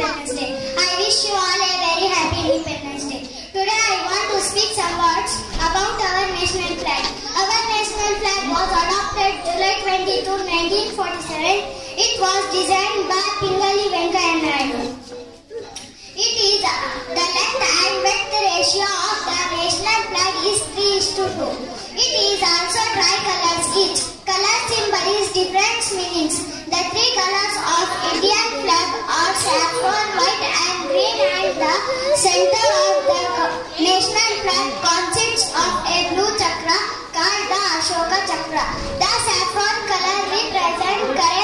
Independence Day. I wish you all a very happy Independence Day. Today I want to speak some words about our national flag. Our national flag was adopted July 22, 1947. It was designed by Pingali Venkaiah Naidu. It is the length and width ratio of the national flag is 3:2. It is also tricolors. Each color symbol is different meanings. The three colors of Indian flag are saffron, white and green, and the center of the national flag consists of a blue chakra called the Ashoka chakra. The saffron color represents courage